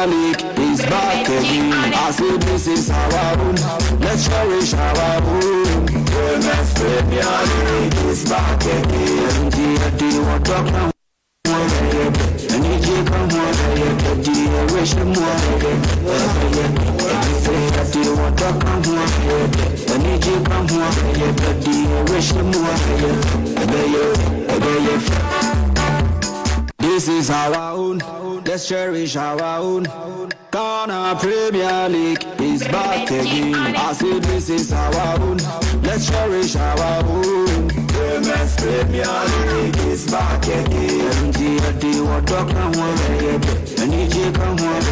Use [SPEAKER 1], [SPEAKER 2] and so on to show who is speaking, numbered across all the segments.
[SPEAKER 1] Premier League is back again. I say this is our own. Let's cherish our own. Women's Premier League is back again. The what talk I need you come on, the wish you more. Say you want to come on, I need you come on, the wish you more. This is our own. Let's cherish our own. Ghana Premier League is back again. I say this is our own. Let's cherish our own. Women's Premier League is back again. The what talk I need you come on,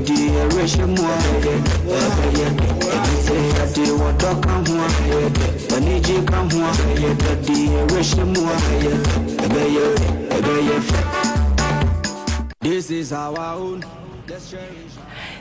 [SPEAKER 1] the wish you more. Say the what talk I need you come on, the wish you more. This is our own. Let's cherish.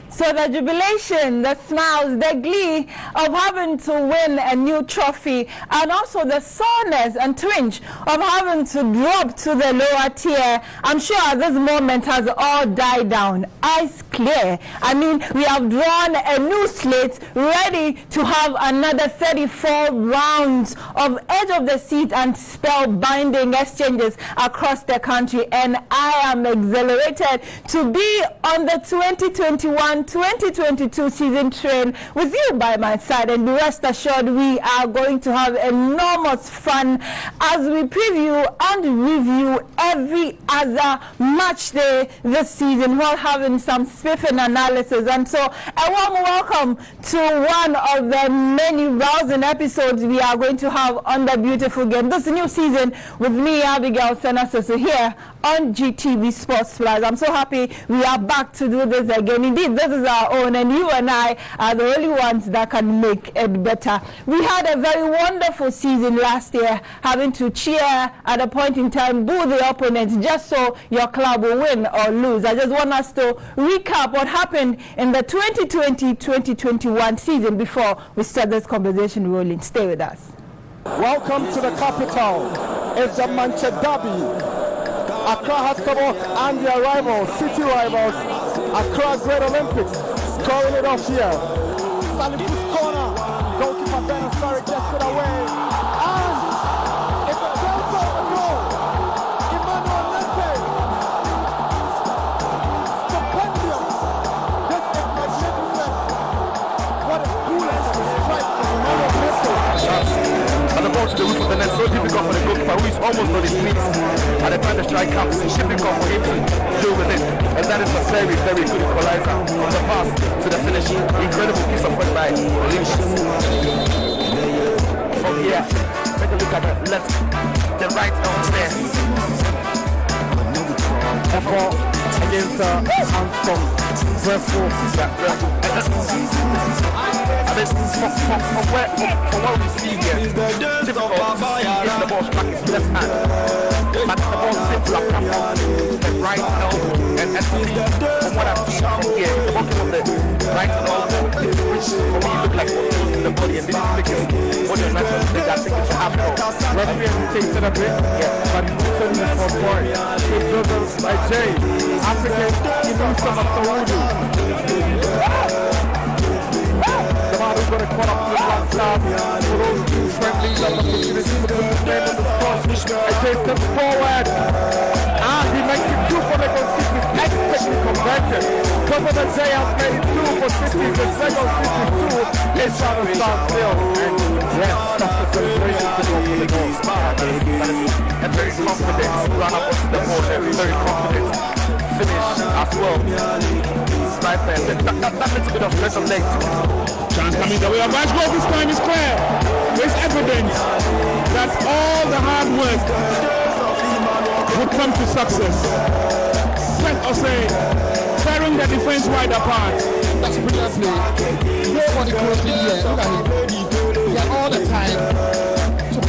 [SPEAKER 2] So the jubilation, the smiles, the glee of having to win a new trophy, and also the soreness and twinge of having to drop to the lower tier, I'm sure at this moment has all died down. Eyes clear. I mean, we have drawn a new slate, ready to have another 34 rounds of edge of the seat and spell-binding exchanges across the country, and I am exhilarated to be on the 2021-2022 season train with you by my side, and be rest assured we are going to have enormous fun as we preview and review every other match day this season while having some spiffing analysis. And so a warm welcome to one of the many rousing episodes we are going to have on the beautiful game this new season with me, Abigail Senasoso, here on GTV Sports Plus. I'm so happy we are back to do this again. Indeed, this is our own, and you and I are the only ones that can make it better. We had a very wonderful season last year, having to cheer at a point in time, boo the opponents just so your club will win or lose. I just want us to recap what happened in the 2020-2021 season before we start this conversation rolling. Stay with us.
[SPEAKER 3] Welcome to the capital. It's the Manchester Derby. Accra has come up and their rivals, city rivals, Accra Great Olympics, scoring it off here. Salifus corner, goalkeeper Ben Asari gets it away, and it's a Delta goal. Emmanuel Lente, stupendous. This is magnificent. What a cool strike from Emmanuel Lente.
[SPEAKER 4] And the ball to the roof of the net, so difficult for the goalkeeper who is almost on his knees. At the time the strike comes, it's difficult for him to deal with it. And that is a very, very good equalizer from the pass to the finish. Incredible piece of work by Lynch. From here, take a look at the left, the right downstairs.
[SPEAKER 3] Effort against Hanson. Dreadful.
[SPEAKER 4] From what we see here, difficult to see if the ball struck his left hand. But the ball sits up the right elbow. And from what I've seen from here, the ball came on the right elbow, which for me looked like what was in the body and didn't pick his body on that. I think it's a half goal.
[SPEAKER 3] Referee takes it a bit, but he puts it in for point. Good dribbles by Jay. African, he moves some of Saudi. The man who's going to call up to the last staff for those two friendlies and opportunities to put his name on the spot. Jay steps forward, and he makes it 2 for Lagos City. Expectedly converted. Governor Jay has made it 2 for City. The Lagos City 2 is trying to stand still. And yes, that's the celebration to go for the goal.
[SPEAKER 4] And very confident run up onto the ball, very confident finish as well. Sniper, that little bit of pressure legs.
[SPEAKER 5] Chance coming the way of Ashgrove this time is clear. It's evident that all the hard work would come to success. Set or say, tearing the defense wide apart.
[SPEAKER 6] That's brilliant play. Nobody close in here. Look at him. Yeah, all the time.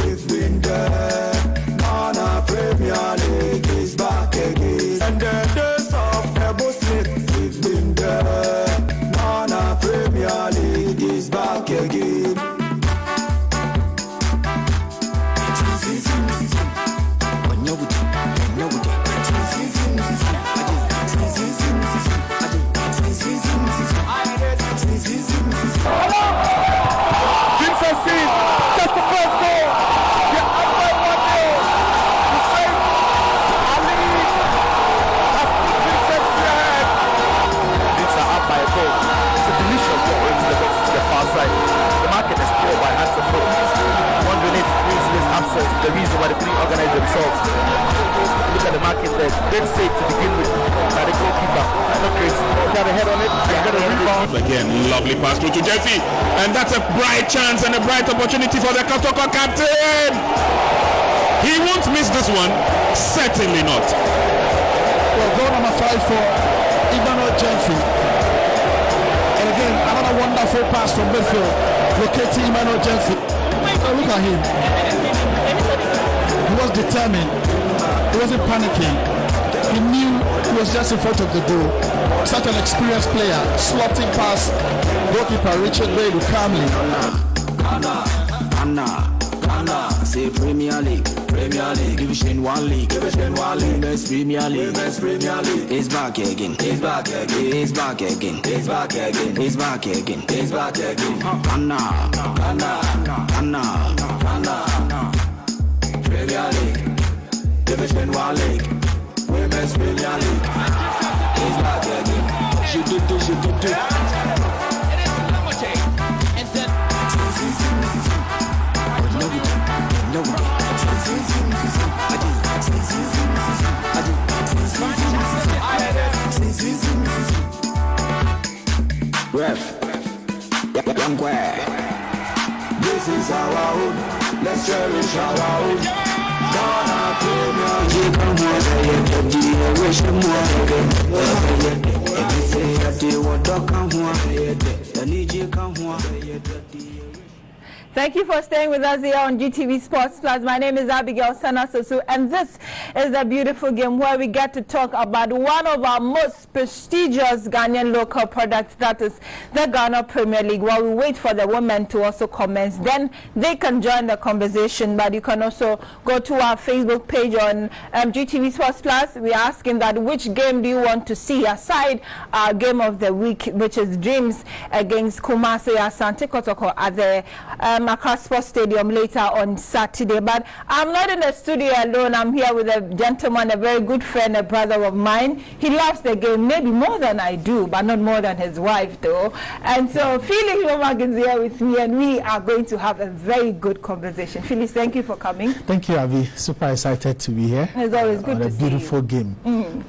[SPEAKER 1] We've been there. Ghana Premier League is back again. And the days of Ebo Smith, we've been there. Ghana Premier League is back again.
[SPEAKER 4] the reason why they couldn't organize themselves. Look at the marking there. Dead safe to begin with by the goalkeeper. Not great. Got a head on it. Got a rebound.
[SPEAKER 5] Again, lovely pass through to Jeffy. And that's a bright chance and a bright opportunity for the Kotoko captain. He won't miss this one. Certainly not.
[SPEAKER 6] Well, goal number 5 for Emmanuel Jeffy. And again, another wonderful pass from midfield. Locating Emmanuel Jeffy. Oh, look at him. He was determined. He wasn't panicking. He knew he was just in front of the goal. Such an experienced player. Slotting past goalkeeper Richard Bedu calmly.
[SPEAKER 1] Ghana, say Premier League, Division 1 League, Women's Premier League, it's back again, Ghana, Premier League, Division 1 League, Women's Premier League, it's back again. Je te Ref, this is our own. Let's cherish our own. Ghana Premier League, come on, wish them
[SPEAKER 2] Thank you for staying with us here on GTV Sports Plus. My name is Abigail Sanasosu, and this is a beautiful game where we get to talk about one of our most prestigious Ghanaian local products, that is the Ghana Premier League. While we wait for the women to also commence, then they can join the conversation. But you can also go to our Facebook page on GTV Sports Plus. We're asking that which game do you want to see aside our game of the week, which is Dreams against Kumasi Asante Kotoko at the Accra Sports Stadium later on Saturday. But I'm not in the studio alone. I'm here with a gentleman, a very good friend, a brother of mine. He loves the game maybe more than I do, but not more than his wife though. And so Felix Lomag is here with me, and we are going to have a very good conversation. Felix, thank you for coming.
[SPEAKER 7] Thank you, Avi. Super excited to be here.
[SPEAKER 2] It's always good to see you.
[SPEAKER 7] A beautiful game.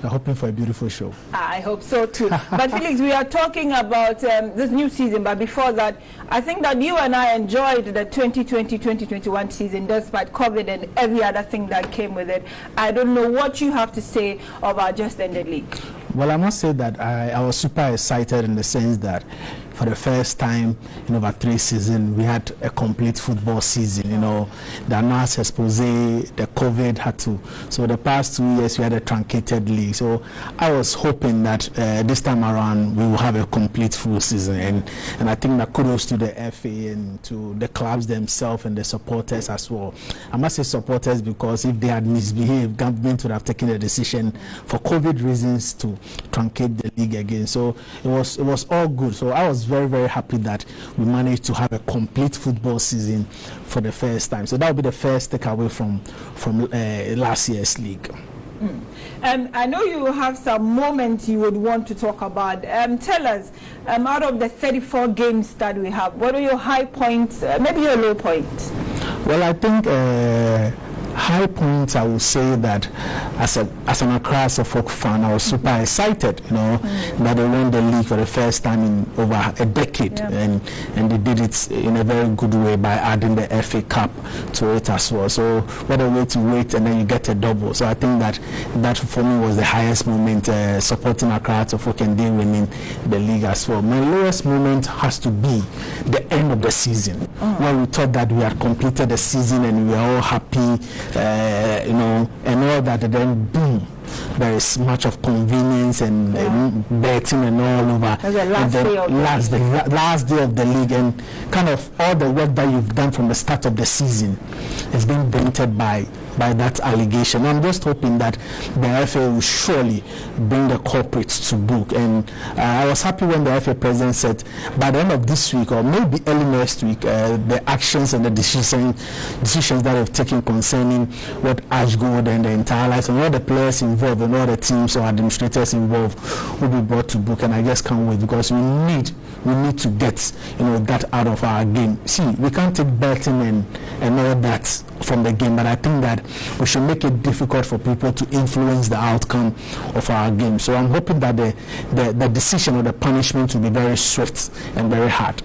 [SPEAKER 7] We're hoping for a beautiful show.
[SPEAKER 2] I hope so too. But Felix, we are talking about this new season, but before that, I think that you and I enjoyed the 2020-2021 season despite COVID and every other thing that came with it. I don't know what you have to say about just ended league.
[SPEAKER 7] Well, I must say that I was super excited in the sense that for the first time in over 3 seasons, we had a complete football season. You know, the mass expose, the COVID had to. So the past 2 years, we had a truncated league. So I was hoping that this time around, we will have a complete full season. And I think that kudos to the FA and to the clubs themselves and the supporters as well. I must say supporters because if they had misbehaved, government would have taken the decision for COVID reasons to truncate the league again. So it was all good. So I was very, very happy that we managed to have a complete football season for the first time. So that will be the first takeaway from last year's league.
[SPEAKER 2] And I know you have some moments you would want to talk about. Tell us, out of the 34 games that we have, what are your high points, maybe your low points?
[SPEAKER 7] Well, I think high points, I would say that as an Accra Suffolk fan, I was super excited, you know, that they won the league for the first time in over a decade, and they did it in a very good way by adding the FA Cup to it as well. So what a way to wait, and then you get a double. So I think that for me was the highest moment, supporting Accra Suffolk and they winning the league as well. My lowest moment has to be the end of the season, when we thought that we had completed the season and we were all happy. You know, and all that, and then boom, there is much of convenience and betting and all over.
[SPEAKER 2] The
[SPEAKER 7] last day of the league, and kind of all the work that you've done from the start of the season is being dented by by that allegation. I'm just hoping that the FA will surely bring the culprits to book. And I was happy when the FA president said by the end of this week or maybe early next week, the actions and the decisions that have taken concerning what Ashgold and the entire lives and all the players involved and all the teams or administrators involved will be brought to book. And I just can't wait, because we need to get that out of our game. See, we can't take betting and all that from the game, but I think that we should make it difficult for people to influence the outcome of our game. So I'm hoping that the decision or the punishment will be very swift and very hard.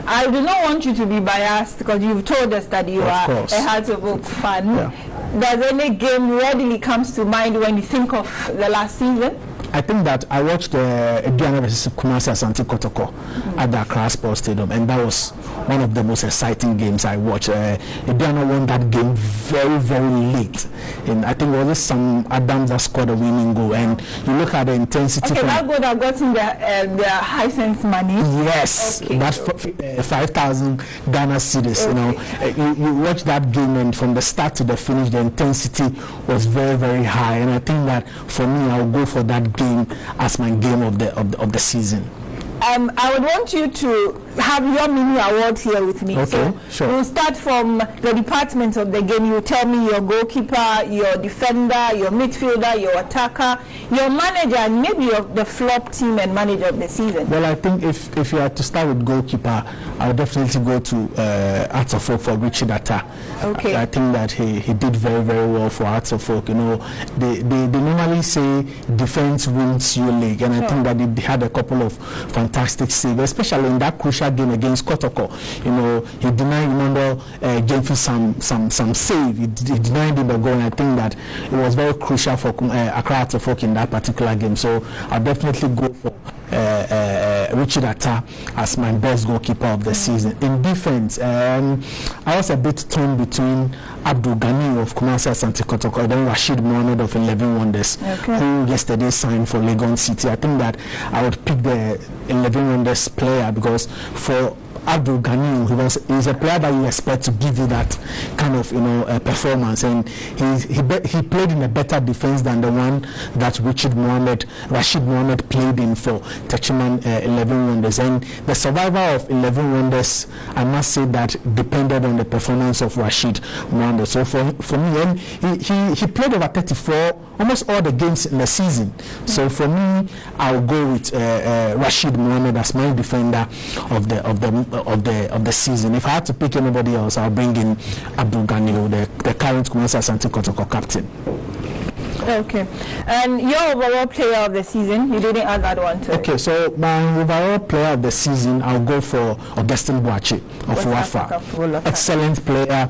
[SPEAKER 2] I do not want you to be biased, because you've told us that you are a Hearts of Oak fan.
[SPEAKER 7] Yeah.
[SPEAKER 2] Does any game readily comes to mind when you think of the last season?
[SPEAKER 7] I think that I watched Aduana versus Kumasi Asante Kotoko at the Accra Sports Stadium, and that was one of the most exciting games I watched. Aduana won that game very, very late, and I think it was Sam Adams that scored a winning goal. And you look at the intensity.
[SPEAKER 2] Okay, that goal that got in the Hisense money.
[SPEAKER 7] Yes, okay. That's 5,000 Ghana cedis.
[SPEAKER 2] Okay.
[SPEAKER 7] You watch that game, and from the start to the finish, the intensity was very, very high. And I think that for me, I'll go for that game as my game of the season.
[SPEAKER 2] I would want you to have your mini awards here with me.
[SPEAKER 7] Okay,
[SPEAKER 2] so
[SPEAKER 7] sure.
[SPEAKER 2] We'll start from the department of the game. You tell me your goalkeeper, your defender, your midfielder, your attacker, your manager, and maybe the flop team and manager of the season.
[SPEAKER 7] Well, I think if you had to start with goalkeeper, I would definitely go to Hearts of Oak for Richard Atta.
[SPEAKER 2] Okay.
[SPEAKER 7] I think that he did very, very well for Hearts of Oak. They normally say defense wins you league, and I think that he had a couple of fantastic saves, especially in that crucial game against Kotoko. He denied Jemfi some save. He denied him the goal, and I think that it was very crucial for Accra Hearts of Oak in that particular game. So I'll definitely go for Richard Atta as my best goalkeeper of the season. In defense, I was a bit torn between Abdul Ghani of Kumasi Asante Kotoko and then Rashid Mohammed of 11 Wonders, who yesterday signed for Legon City. I think that I would pick the 11 Wonders player, because for Abdul Ghani, he's a player that you expect to give you that kind of performance, and he played in a better defense than the one that Rashid Mohammed played in for Techiman 11 Wonders. And the survival of 11 Wonders, I must say, that depended on the performance of Rashid Mohammed. So for me, and he played over 34, almost all the games in the season. So for me, I'll go with Rashid Mohammed as my defender of the season. If I had to pick anybody else, I'll bring in Abdul Ghani, the current Kumasi Asante Kotoko captain.
[SPEAKER 2] Okay. And your overall player of the season, you didn't add that one to
[SPEAKER 7] Okay, so my overall player of the season, I'll go for Augustine Boachi of Wafa. Excellent player.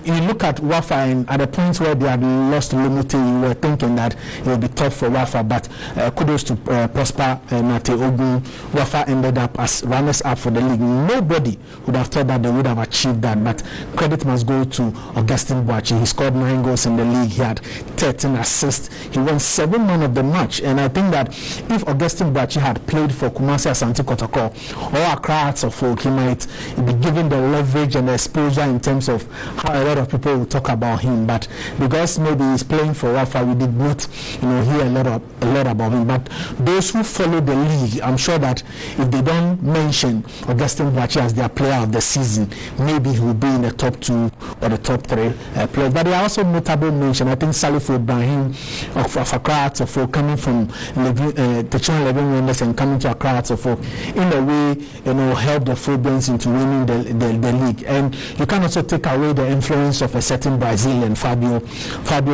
[SPEAKER 7] You look at Wafa, and at the point where they had lost Lumute, you were thinking that it would be tough for Wafa, but kudos to Prosper Nate Ogun. Wafa ended up as runners-up for the league. Nobody would have thought that they would have achieved that, but credit must go to Augustine Boachi. He scored 9 goals in the league. He had 13 assists. He won 7 man of the match, and I think that if Augustine Boachi had played for Kumasi Asante Kotoko or Accra Hearts of Oak, he might be given the leverage and the exposure in terms of how a lot of people will talk about him. But because maybe he's playing for Wafa, we did not hear a lot about him. But those who follow the league, I'm sure that if they don't mention Augustine Boachi as their player of the season, maybe he will be in the top 2 or the top 3 players. But there are also notable mention. I think Salif Ibrahim of Accra Hearts of Oak, coming from the 11 Wonders and coming to Accra Hearts of Oak, in a way, help the Philippines into winning the league. And you can also take away the influence of a certain Brazilian, Fabio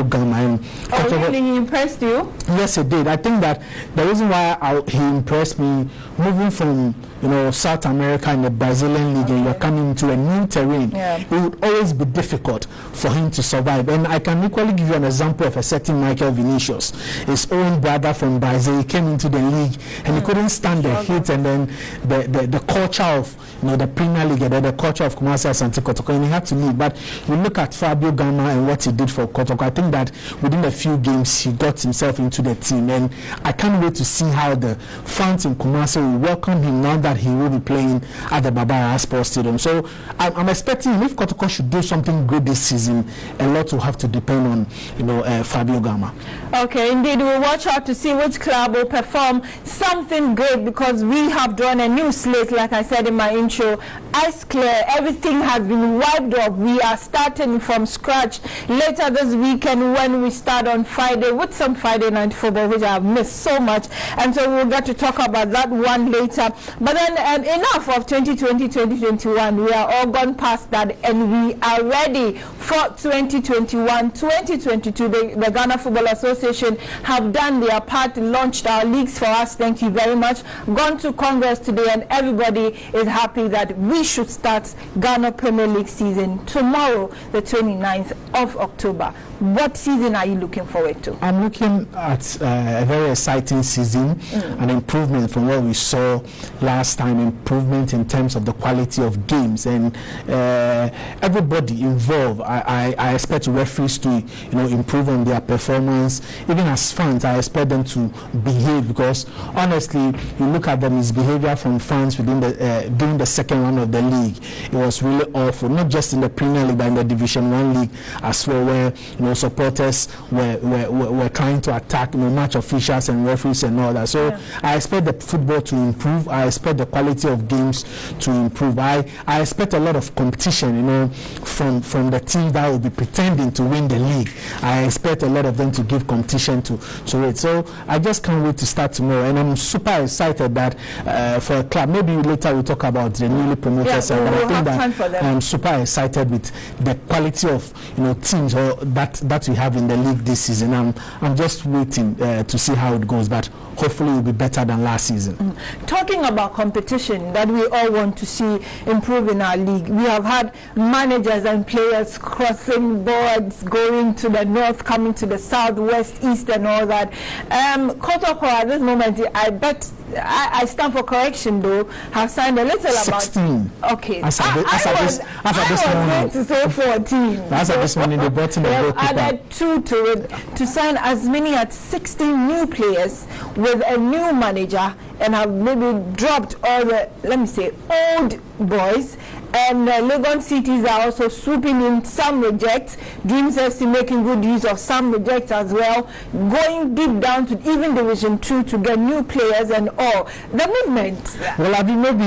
[SPEAKER 7] Gama.
[SPEAKER 2] Really, he impressed you?
[SPEAKER 7] Yes, he did. I think that the reason why he impressed me, moving from South America in the Brazilian league, and you're coming into a new terrain, it would always be difficult for him to survive. And I can equally give you an example of a certain Mike Michael Vinicius, his own brother from Brazil. He came into the league and he couldn't stand the heat and then the culture of the Premier League and the culture of Kumasi Asante Kotoko, and he had to leave. But you look at Fabio Gama and what he did for Kotoko. I think that within a few games he got himself into the team, and I can't wait to see how the fans in Kumasi will welcome him now that he will be playing at the Babara Sports Stadium. So I'm expecting if Kotoko should do something great this season, a lot will have to depend on Fabio Gama.
[SPEAKER 2] Okay, indeed, we'll watch out to see which club will perform something great, because we have drawn a new slate, like I said in my intro. Ice clear, everything has been wiped off. We are starting from scratch later this weekend when we start on Friday with some Friday night football, which I have missed so much, and so we'll get to talk about that one later. But then enough of 2020-2021. We are all gone past that, and we are ready for 2021-2022. The Ghana Football Association have done their part, launched our leagues for us. Thank you very much. Gone to Congress today, and everybody is happy that we should start Ghana Premier League season tomorrow, the 29th of October. What season are you looking forward to?
[SPEAKER 7] I'm looking at a very exciting season, an improvement from what we saw last time, improvement in terms of the quality of games, and everybody involved. I expect referees to improve on their performance. Even as fans, I expect them to behave, because honestly, you look at them, his behavior from fans within during the second round of the league, it was really awful. Not just in the Premier League, but in the Division 1 league as well, where supporters were trying to attack match officials and referees and all that. So I expect the football to improve. I expect the quality of games to improve. I expect a lot of competition, from the team that will be pretending to win the league. I expect a lot of them to give competition to it. So I just can't wait to start tomorrow, and I'm super excited that for a club. Maybe later we'll talk about the newly promoted side, but I think that I'm super excited with the quality of teams that we have in the league this season. I'm just waiting to see how it goes, but hopefully it will be better than last season.
[SPEAKER 2] Talking about competition that we all want to see improve in our league, we have had managers and players crossing boards, going to the north, coming to the south, west, east, and all that. Kotoko at this moment, I bet I stand for correction though, have signed a little
[SPEAKER 7] 16.
[SPEAKER 2] About. Okay.
[SPEAKER 7] As I was
[SPEAKER 2] going to say 14.
[SPEAKER 7] As of this morning, they brought in a goalkeeper.
[SPEAKER 2] Added 2 to it to sign as many as 16 new players with a new manager, and have maybe dropped all the, let me say, old boys. And Legon cities are also swooping in. Some rejects. Dreams FC making good use of some rejects as well. Going deep down to even Division 2 to get new players and all. The movement.
[SPEAKER 7] Well, I mean, maybe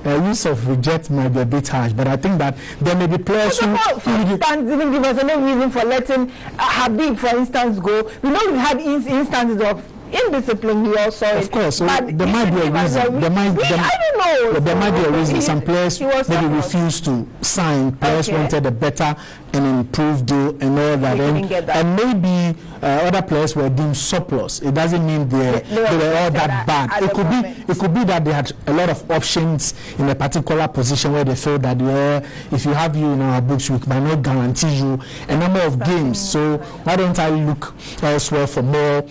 [SPEAKER 7] your use of reject might be a bit harsh, but I think that there may be players who...
[SPEAKER 2] For instance, even give us any reason for letting Habib, for instance, go. We know we had instances of indiscipline. We all saw it.
[SPEAKER 7] Of course, so there might be a reason. There might be a reason. Some players maybe refused to sign. Players wanted a better and improved deal and all that. And maybe other players were deemed surplus. It doesn't mean they were all that bad. It could be that they had a lot of options in a particular position where they felt that if you have you in our books, we might not guarantee you a number of games. So why don't I look elsewhere for more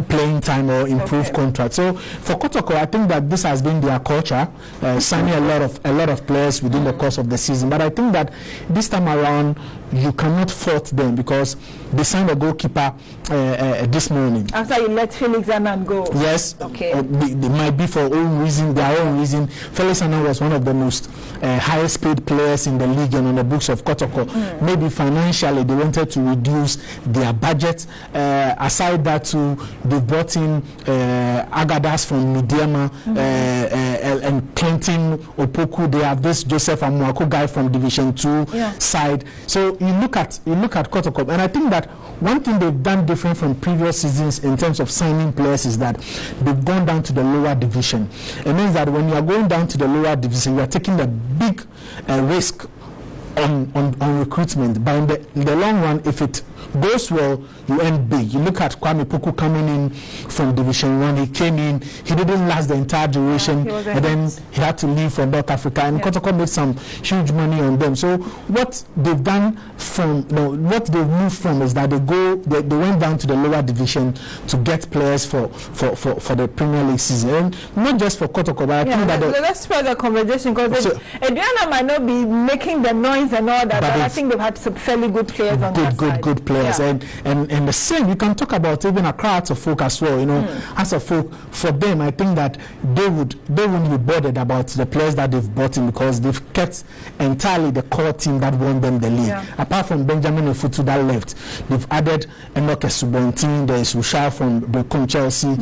[SPEAKER 7] playing time or improved contract? So for Kotoko, I think that this has been their culture, signing a lot of players within the course of the season. But I think that this time around, you cannot fault them, because they signed a goalkeeper this morning.
[SPEAKER 2] After you let Felix Annan go.
[SPEAKER 7] Yes.
[SPEAKER 2] Okay.
[SPEAKER 7] They might be for their own reason. Felix Annan was one of the most highest paid players in the league and on the books of Kotoko. Maybe financially they wanted to reduce their budget. Aside that, they brought in Agadas from Midiama and Clinton Opoku. They have this Joseph Amuako guy from Division 2 side. So you look at Kotoko, and I think that one thing they've done different from previous seasons in terms of signing players is that they've gone down to the lower division. It means that when you are going down to the lower division, you are taking a big risk on recruitment. But in the long run, if it goes well, you end big. You look at Kwame Puku coming in from Division 1. He came in, he didn't last the entire duration, and then he had to leave for North Africa. And Kotoko made some huge money on them. So what they've done what they've moved from is that they went down to the lower division to get players for the Premier League season, and not just for Kotoko, but I think that
[SPEAKER 2] let's spread the conversation, because Adriana might not be making the noise and all that, but I think they've had some fairly good players on that side. Good
[SPEAKER 7] players, and the same you can talk about even Accra Hearts of Folk as well. Hearts of Folk, for them, I think that they wouldn't be bothered about the players that they've bought in, because they've kept entirely the core team that won them the league. Apart from Benjamin Ofutu that left, they've added Enoke Subontin, there is Ushered from Becom Chelsea,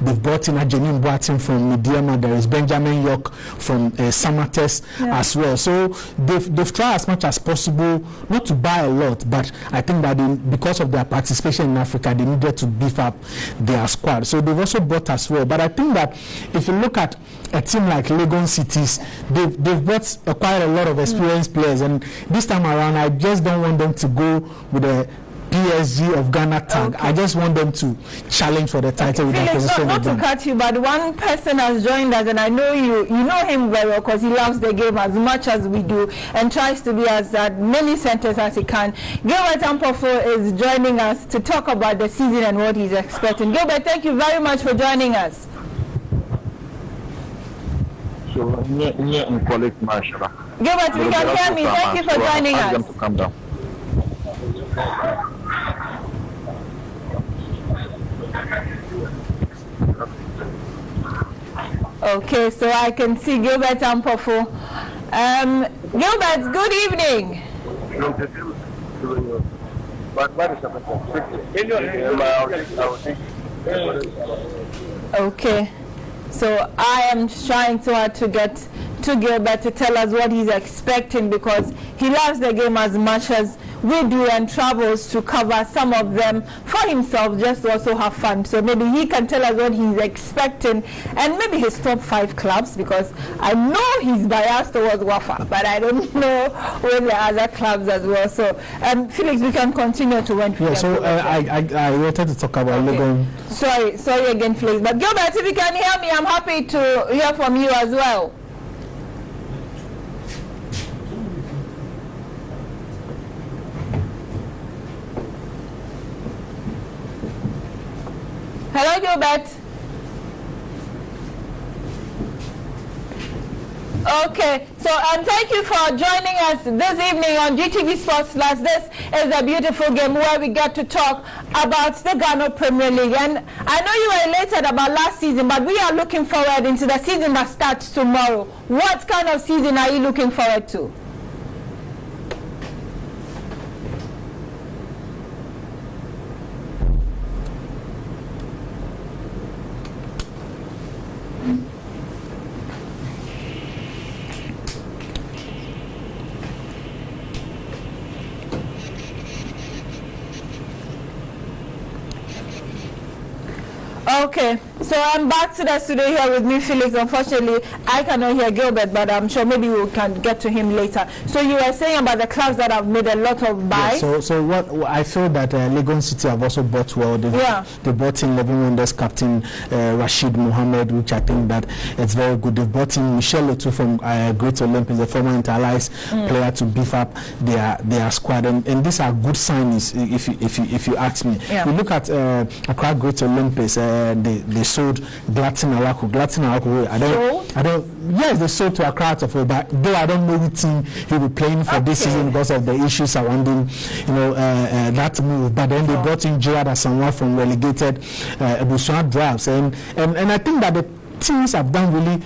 [SPEAKER 7] they've brought in Ajenim Boateng from Mediama, there is Benjamin York from Samates as well. So they've tried as much as possible not to buy a lot, but I think that because of their participation in Africa, they needed to beef up their squad. So they've also bought as well. But I think that if you look at a team like Legon Cities, they've brought quite a lot of experienced players, and this time around I just don't want them to go with a PSG of Ghana tag. I just want them to challenge for the title with the position.
[SPEAKER 2] Not to cut you, but one person has joined us, and I know you know him very well, because he loves the game as much as we do and tries to be as many centers as he can. Gilbert Ampofo is joining us to talk about the season and what he's expecting. Gilbert, thank you very much for joining us.
[SPEAKER 4] Gilbert,
[SPEAKER 2] if you can hear me, thank you for joining us.
[SPEAKER 4] Calm down.
[SPEAKER 2] Okay, so I can see Gilbert Ampofo. Gilbert, good evening. Okay, so I am trying so hard to get to Gilbert to tell us what he's expecting, because he loves the game as much as we do and travels to cover some of them for himself, just to also have fun. So maybe he can tell us what he's expecting, and maybe his top 5 clubs, because I know he's biased towards Wafa, but I don't know with the other clubs as well. So Felix, we can continue to win.
[SPEAKER 7] So I wanted to talk about Legon.
[SPEAKER 2] Sorry again, Felix. But Gilbert, if you can hear me, I'm happy to hear from you as well. Hello, Gilbert. Okay, so thank you for joining us this evening on GTV Sports Plus. This is a beautiful game where we get to talk about the Ghana Premier League. And I know you were elated about last season, but we are looking forward into the season that starts tomorrow. What kind of season are you looking forward to? Okay, so I'm back to the studio here with me, Felix. Unfortunately, I cannot hear Gilbert, but I'm sure maybe we can get to him later. So you were saying about the clubs that have made a lot of buys.
[SPEAKER 7] Yeah, so what I feel that Legon City have also bought well. They bought in Levin Wonders captain Rashid Mohammed, which I think that it's very good. They've bought in Michelle Otu from Great Olympics, the former Inter-Allies player, to beef up their squad, and these are good signings if you ask me. You look at Accra Great Olympics. They sold Gladson Awaku. Yes, they sold to Accra Hearts of Folk, but though I don't know which team he'll be playing for this season because of the issues surrounding that move. But then they brought in Gerard Asamoah from relegated Ebusua Drafts, and I think that the teams have done really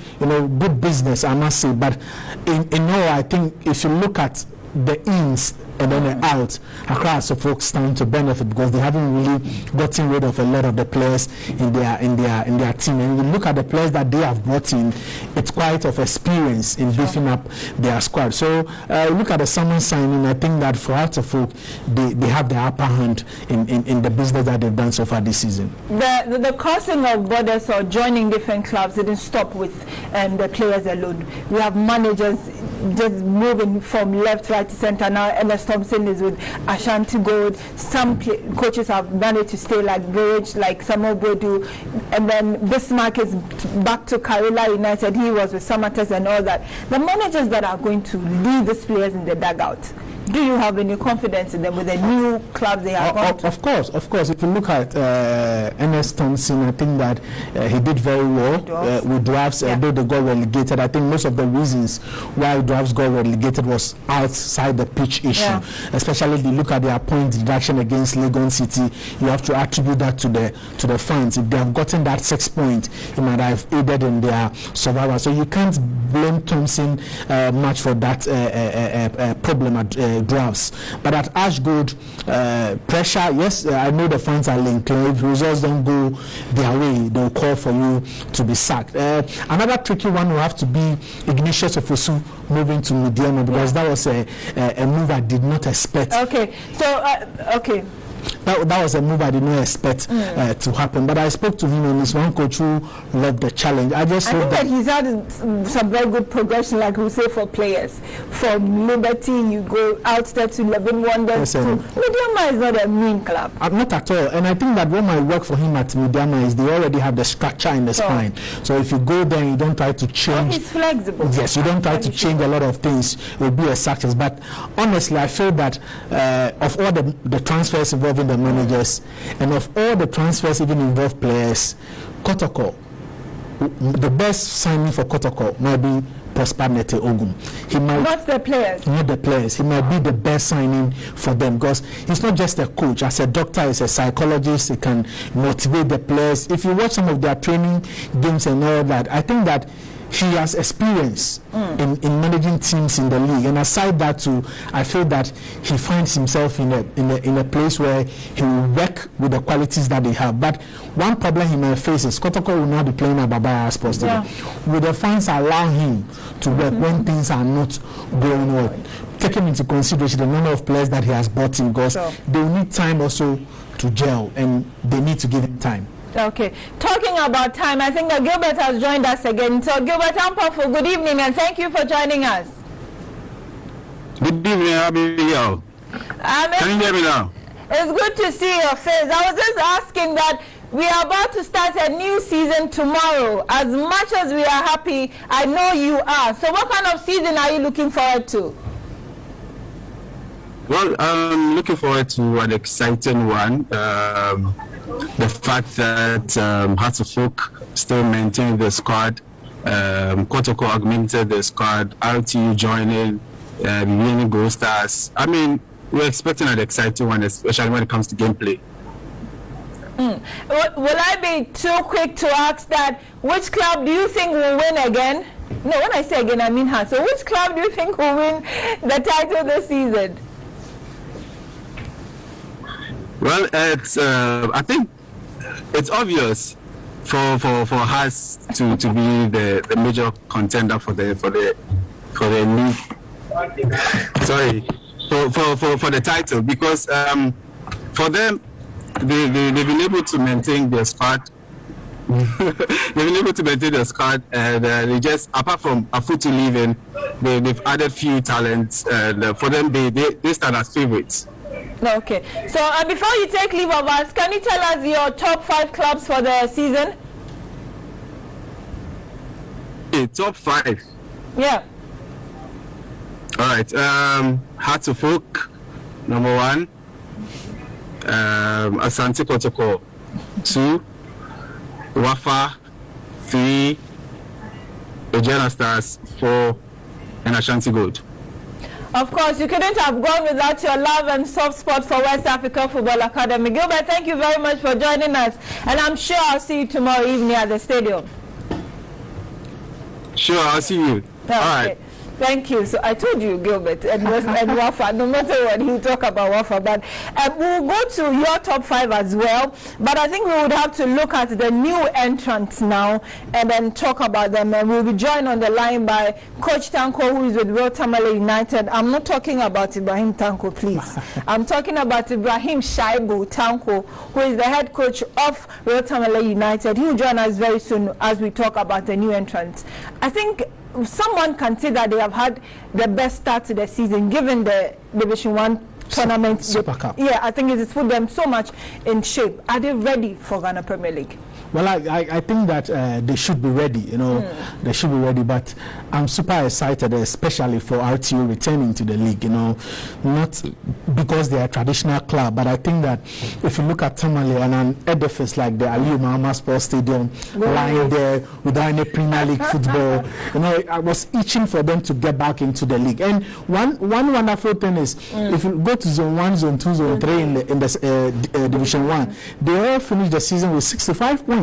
[SPEAKER 7] good business, I must say. But in all, I think if you look at the ins and then the outs, Accra Hearts of Folk stand to benefit because they haven't really gotten rid of a lot of the players in their team. And you look at the players that they have brought in, it's quite of experience in beefing up their squad. So look at the summer signing. I think that for Hearts of Folk, they have the upper hand in the business that they've done so far this season.
[SPEAKER 2] The crossing of borders or joining different clubs didn't stop with the players alone. We have managers just moving from left, right to center now. Thompson is with Ashanti Gold. Some coaches have managed to stay like Bridge, like Samuel Bodu, and then Bismarck is back to Karela United. He was with Samatex and all that. The managers that are going to lead these players in the dugout, do you have any confidence in them with the new club they have gone to?
[SPEAKER 7] Of course. If you look at Ernest Thompson, I think that he did very well with Drafts. Though they got relegated, I think most of the reasons why Drafts got relegated was outside the pitch issue. Especially if you look at their point deduction against Legon City, you have to attribute that to the fans. If they have gotten that 6 points, it might have aided in their survival. So you can't blame Thompson much for that problem at Drafts. But at Ash Gold, pressure, yes, I know the fans are linked. If results don't go their way, they'll call for you to be sacked. Another tricky one will have to be Ignatius Ofosu moving to Mediama, because that was a move I did not expect.
[SPEAKER 2] Okay, so, okay.
[SPEAKER 7] That was a move I did not expect to happen. But I spoke to him, and he's one coach who loved the challenge. I think
[SPEAKER 2] that he's had some very good progression, like we say, for players. From Liberty, you go out there to 11 Wonders. Mediama is not a mean club.
[SPEAKER 7] Not at all. And I think that what might work for him at Mediama is they already have the structure in the spine. So if you go there, you don't try to change.
[SPEAKER 2] He's flexible.
[SPEAKER 7] Yes, you don't try to change a lot of things. It will be a success. But honestly, I feel that of all the transfers involving the managers, and of all the transfers even involve players, Kotoko, the best signing for Kotoko might be Prosper Nete Ogum. He might
[SPEAKER 2] not the players. He might be the best signing for them, because he's not just a coach. As a doctor, he's a psychologist. He can motivate the players. If you watch some of their training games and all that, I think that he has experience in managing teams in the league, and aside that too, I feel that he finds himself in a place where he will work with the qualities that they have. But one problem he might face is Kotoko will not be playing at Babaya Sports Stadium. Will the fans allow him to work when things are not going well? Taking into consideration the number of players that he has brought in, because they will need time also to gel, and they need to give him time. Okay, talking about time, I think that Gilbert has joined us again. So Gilbert Ampofo, good evening, and thank you for joining us.
[SPEAKER 8] Good evening, Abigail. Can you hear me now?
[SPEAKER 2] It's good to see your face. I was just asking that we are about to start a new season tomorrow. As much as we are happy, I know you are. So what kind of season are you looking forward to?
[SPEAKER 8] Well, I'm looking forward to an exciting one. The fact that Hearts of Oak still maintain the squad, Kotoko augmented the squad, RTU joining, winning Gold Stars. I mean, we're expecting an exciting one, especially when it comes to gameplay.
[SPEAKER 2] Will I be too quick to ask that? Which club do you think will win again? No, when I say again, I mean Hearts. So which club do you think will win the title this season?
[SPEAKER 8] Well, it's I think it's obvious for us to be the major contender for the league. Sorry, for the title, because for them they've been able to maintain their squad. They've been able to maintain their squad, and they just, apart from Afutu leaving, they've added few talents, and for them they stand as favorites.
[SPEAKER 2] Okay, so before you take leave of us, can you tell us your top 5 clubs for the season?
[SPEAKER 8] Okay, top 5.
[SPEAKER 2] Yeah.
[SPEAKER 8] All right. Hearts of Oak, number 1. Asante Kotoko, 2. Wafa, 3. Ejena Stars, 4. And Ashanti Gold.
[SPEAKER 2] Of course, you couldn't have gone without your love and soft spot for West Africa Football Academy. Gilbert, thank you very much for joining us, and I'm sure I'll see you tomorrow evening at the stadium.
[SPEAKER 8] Sure, I'll see you.
[SPEAKER 2] Okay. All right. Thank you. So I told you, Gilbert, and Wafa, no matter what, he'll talk about Wafa. But we'll go to your top 5 as well. But I think we would have to look at the new entrants now and then talk about them. And we'll be joined on the line by Coach Tanko, who is with Real Tamale United. I'm not talking about Ibrahim Tanko, please. I'm talking about Ibrahim Shaibu Tanko, who is the head coach of Real Tamale United. He will join us very soon as we talk about the new entrants. I think someone can say that they have had the best start to the season, given the Division 1 tournament.
[SPEAKER 7] Super Cup.
[SPEAKER 2] Yeah, I think it has put them so much in shape. Are they ready for Ghana Premier League?
[SPEAKER 7] Well, I think that they should be ready, they should be ready, but I'm super excited, especially for RTU returning to the league, not because they are a traditional club, but I think that if you look at Tamale and an edifice like the Aliyu Mahama Sports Stadium lying there without any Premier League football, I was itching for them to get back into the league. And one wonderful thing is, if you go to Zone 1, Zone 2, Zone 3 in the Division 1, they all finished the season with 65 points.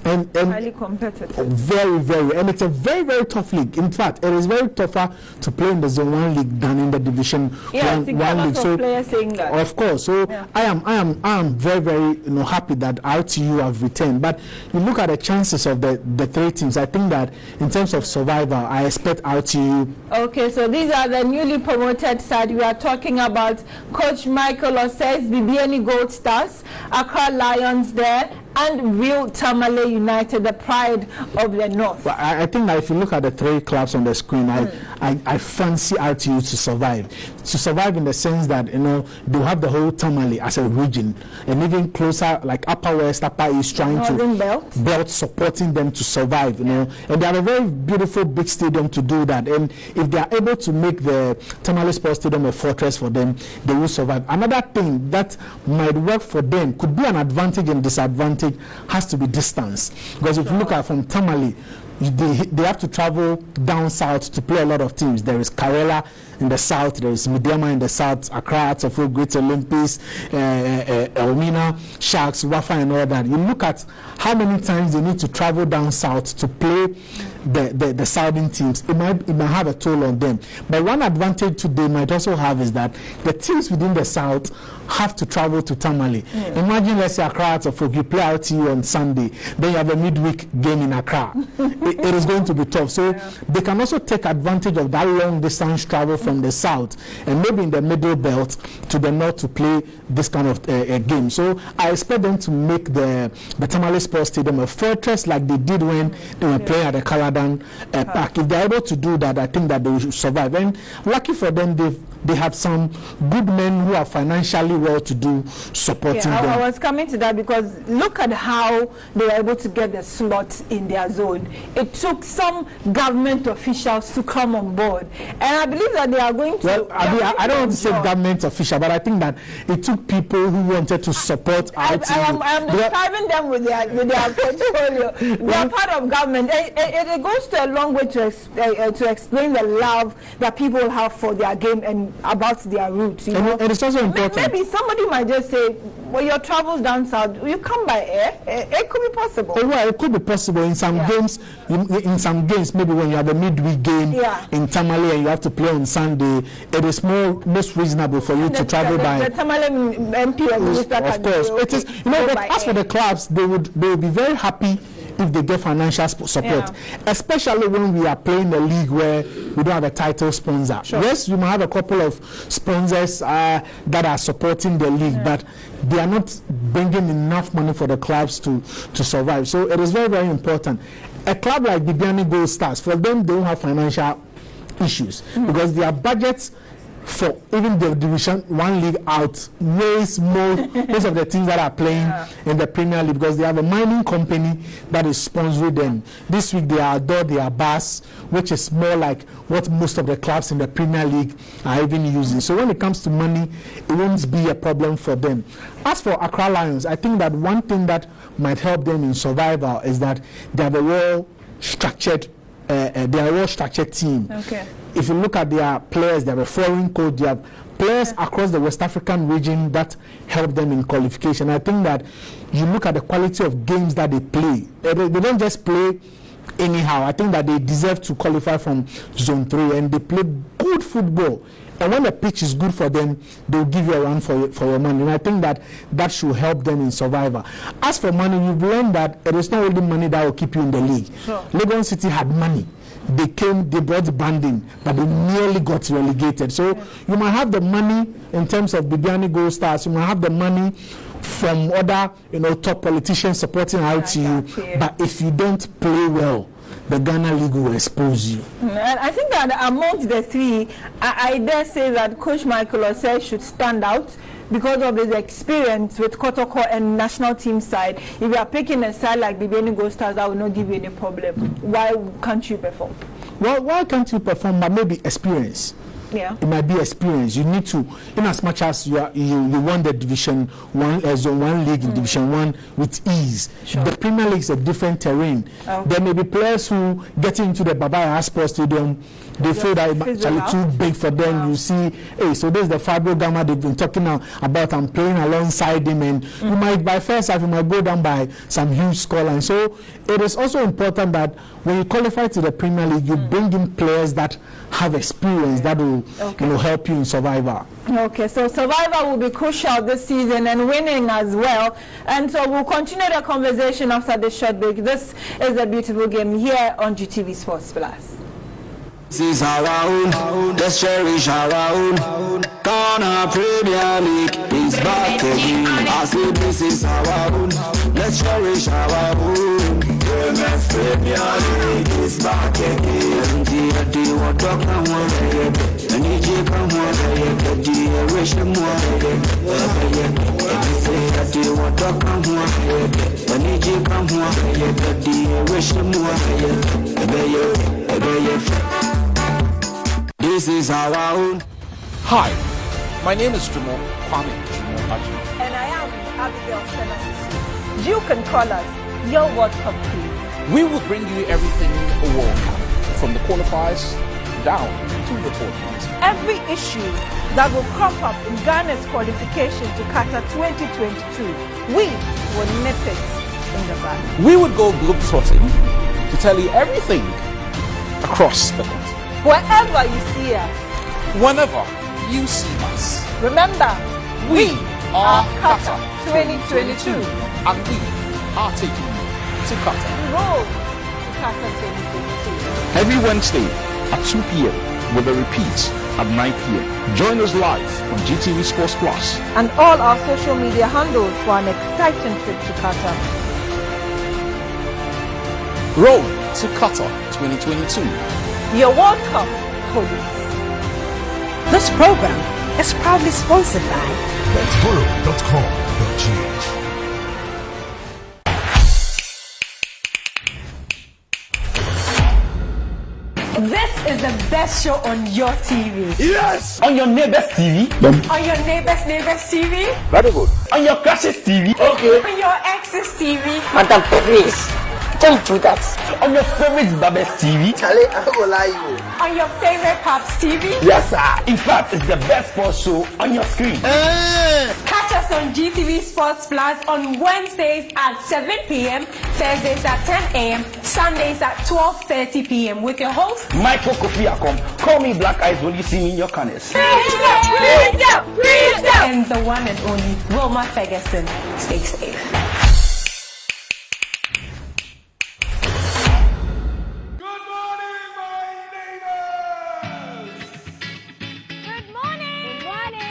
[SPEAKER 7] And
[SPEAKER 2] highly competitive.
[SPEAKER 7] Very, very, and it's a very, very tough league. In fact, it is very tougher to play in the Zone 1 league than in the Division 1 league. So,
[SPEAKER 2] players saying that.
[SPEAKER 7] Of course. So I am very, very happy that RTU have returned. But you look at the chances of the three teams. I think that in terms of survival, I expect RTU.
[SPEAKER 2] Okay, so these are the newly promoted side. We are talking about Coach Michael Osei's BBNE Gold Stars, Accra Lions there, and Real Tamale United, the pride of the North.
[SPEAKER 7] Well, I think that if you look at the three clubs on the screen, I fancy RTU to survive. To survive in the sense that, they'll have the whole Tamale as a region, and even closer, like Upper West, Upper East, trying
[SPEAKER 2] Northern
[SPEAKER 7] to belt supporting them to survive, And they have a very beautiful big stadium to do that. And if they are able to make the Tamale Sports Stadium a fortress for them, they will survive. Another thing that might work for them, could be an advantage and disadvantage, has to be distance, because if you look at from Tamale, they have to travel down south to play a lot of teams. There is Karela in the south, there is Midiama in the south, Accra, Atofo, Great Olympics, Elmina, Sharks, Wafa, and all that. You look at how many times they need to travel down south to play the southern teams. It might have a toll on them. But one advantage they might also have is that the teams within the south have to travel to Tamale. Imagine, let's say Accra, Atofo, you play RTU on Sunday, then you have a midweek game in Accra. It is going to be tough. So they can also take advantage of that long distance travel from the south and maybe in the middle belt to the north to play this kind of game. So I expect them to make the Tamale Sports Stadium a fortress like they did when they were playing at the Caladan Park. If they're able to do that, I think that they will survive. And lucky for them, they have some good men who are financially well-to-do supporting them.
[SPEAKER 2] I was coming to that because look at how they were able to get the slots in their zone. It took some government officials to come on board, and I believe that they are going to.
[SPEAKER 7] Well, I don't want to say government official, but I think that it took people who wanted to support RTU.
[SPEAKER 2] I am describing them with their portfolio. They are part of government. It goes to a long way to explain the love that people have for their game and about their roots.
[SPEAKER 7] And it's also important.
[SPEAKER 2] Maybe somebody might just say, well, your travels down south, you come by air. It could be possible.
[SPEAKER 7] Oh, well, it could be possible in some games. In some games, maybe when you have a midweek game in Tamale and you have to play on Sunday, it is most reasonable for you to travel by.
[SPEAKER 2] The Tamale MP
[SPEAKER 7] of course, it is. But as for the clubs, they will be very happy if they get financial support, especially when we are playing a league where we don't have a title sponsor. Yes, we might have a couple of sponsors that are supporting the league, but they are not bringing enough money for the clubs to survive. So it is very, very important. A club like the BBNE Gold Stars, for them, they don't have financial issues because their budgets for even the Division 1 league out weighs most of the teams that are playing in the Premier League, because they have a mining company that is sponsoring them. This week they are Bass, which is more like what most of the clubs in the Premier League are even using. So when it comes to money, it won't be a problem for them. As for Accra Lions, I think that one thing that might help them in survival is that they have a well-structured team. If you look at their players, they have a foreign coach, they have players across the West African region that help them in qualification. I think that you look at the quality of games that they play. They don't just play anyhow. I think that they deserve to qualify from Zone 3, and they play good football. And when the pitch is good for them, they'll give you a run for your money. And I think that should help them in survival. As for money, you've learned that it is not only money that will keep you in the league. Legon City had money. They brought banding, but they nearly got relegated. So you might have the money in terms of BBNE Gold Stars. You might have the money from other, top politicians supporting RTU. But if you don't play well, the Ghana League will expose you.
[SPEAKER 2] And I think that amongst the three, I dare say that Coach Michael Osei should stand out because of his experience with Kotoko and national team side. If you are picking a side like the Benin Gold Stars, that will not give you any problem. Why can't you perform?
[SPEAKER 7] Well, why can't you perform? But maybe experience.
[SPEAKER 2] Yeah.
[SPEAKER 7] It might be experience. You need to, in as much as you won the Division 1, Zone 1 league in Division 1 with ease.
[SPEAKER 2] Sure.
[SPEAKER 7] The Premier League is a different terrain.
[SPEAKER 2] Okay.
[SPEAKER 7] There may be players who get into the Baba Sports Stadium, they feel that it's actually too big for them. Wow. You see, hey, so there's the Fabio Gama they've been talking now about. I'm playing alongside him, and you might, by first half, you might go down by some huge scoreline. So it is also important that when you qualify to the Premier League, you bring in players that have experience that will help you in survival.
[SPEAKER 2] Okay, so survival will be crucial this season and winning as well. And so we'll continue the conversation after this short break. This is a beautiful game here on GTV Sports Plus.
[SPEAKER 1] This is our own, let's cherish our own. Ghana Premier League is back again. I say this is our own, let's cherish our own. Women's Premier League is back again. The what talk now and you come the wish them the what talk and you come the wish them this is our own.
[SPEAKER 6] Hi, my name is Jumo Kwame Aji.
[SPEAKER 2] And I am Abigail Senna. You can call us your World Cup crew.
[SPEAKER 6] We will bring you everything a World Cup, from the qualifiers down to the tournament.
[SPEAKER 2] Every issue that will crop up in Ghana's qualification to Qatar 2022, we will nip it in the bud.
[SPEAKER 6] We would go globetrotting to tell you everything across the continent.
[SPEAKER 2] Wherever you see us,
[SPEAKER 6] Whenever you see us,
[SPEAKER 2] remember, we are Qatar 2022.
[SPEAKER 6] And we are taking you to Qatar.
[SPEAKER 2] Roll to Qatar 2022.
[SPEAKER 6] Every Wednesday at 2 p.m. with a repeat at 9 p.m. Join us live on GTV Sports Plus.
[SPEAKER 2] And all our social media handles for an exciting trip to Qatar.
[SPEAKER 6] Roll to Qatar 2022.
[SPEAKER 2] Your World Cup colleagues.
[SPEAKER 9] This program is proudly sponsored by
[SPEAKER 10] Let'sborrow.com.gh.
[SPEAKER 2] This is the best show on your TV.
[SPEAKER 11] Yes! On your neighbor's TV.
[SPEAKER 2] On your neighbor's TV.
[SPEAKER 11] Very good. On your crush's TV. Okay.
[SPEAKER 2] On your ex's TV.
[SPEAKER 11] Madam, please. Don't do that. On your favorite Baba's TV. Charlie, I will lie you.
[SPEAKER 2] On your favorite Pop's TV.
[SPEAKER 11] Yes, sir. In fact, it's the best sports show on your screen.
[SPEAKER 2] Catch us on GTV Sports Plus on Wednesdays at 7 p.m., Thursdays at 10 a.m., Sundays at 12:30 p.m. with your host,
[SPEAKER 11] Michael Kofi Akom. Call me Black Eyes when you see me in your corners.
[SPEAKER 2] And the one and only Wilma Ferguson. Stay safe.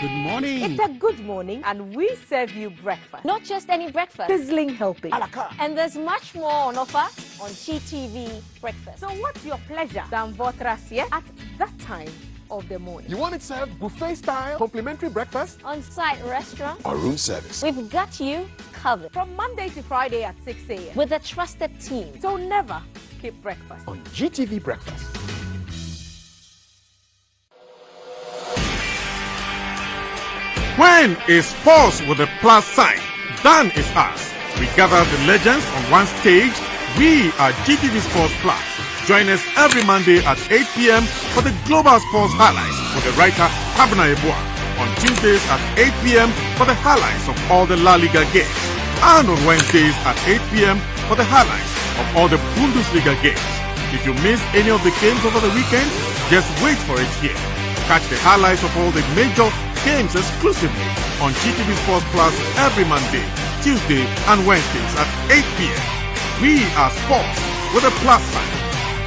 [SPEAKER 12] Good morning.
[SPEAKER 9] It's a good morning, and we serve you breakfast.
[SPEAKER 12] Not just any breakfast.
[SPEAKER 9] Sizzling helping.
[SPEAKER 12] And there's much more on offer on GTV Breakfast.
[SPEAKER 9] So what's your pleasure than Votrasia at that time of the morning?
[SPEAKER 3] You want it served buffet style, complimentary breakfast?
[SPEAKER 12] On-site restaurant.
[SPEAKER 10] Our room service.
[SPEAKER 12] We've got you covered.
[SPEAKER 9] From Monday to Friday at 6 a.m.
[SPEAKER 12] With a trusted team.
[SPEAKER 9] So never skip breakfast.
[SPEAKER 3] On GTV Breakfast.
[SPEAKER 13] When is sports with a plus sign? Done is us. We gather the legends on one stage. We are GTV Sports Plus. Join us every Monday at 8 p.m. for the Global Sports Highlights with the writer Habna Ebua. On Tuesdays at 8 p.m. for the highlights of all the La Liga games. And on Wednesdays at 8 p.m. for the highlights of all the Bundesliga games. If you miss any of the games over the weekend, just wait for it here. Catch the highlights of all the major games exclusively on GTV Sports Plus every Monday, Tuesday and Wednesdays at 8 p.m. We are sports with a plus sign.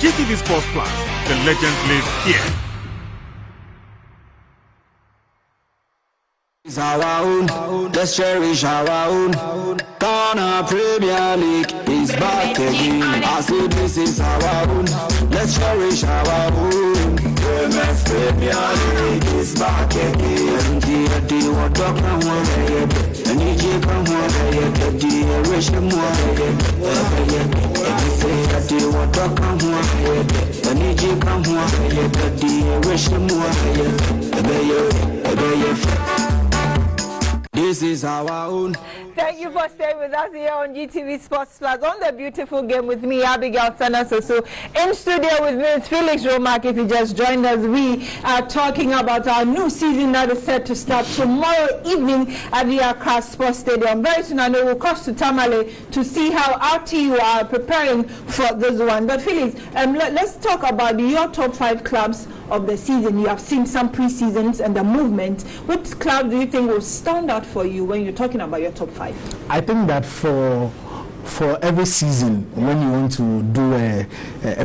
[SPEAKER 13] GTV Sports Plus, the legends live here.
[SPEAKER 1] is our own. Let's cherish our own. Ghana Premier League is back again. I say this is our own. Let's cherish our own. Women's Premier League is back again. The what dog can want and you can want the rich and say that the what dog can want and you can want the rich and this is our own.
[SPEAKER 2] Thank you for staying with us here on GTV Sports Plus on the beautiful game with me, Abigail Sanasoso. In studio with me is Felix Romak. If you just joined us, we are talking about our new season that is set to start tomorrow evening at the Accra Sports Stadium. Very soon, I know we'll cross to Tamale to see how RTU are preparing for this one. But Felix, let's talk about your top 5 clubs of the season. You have seen some pre-seasons and the movement. Which club do you think will stand out for you when you're talking about your top 5?
[SPEAKER 7] I think that for every season, when you want to do a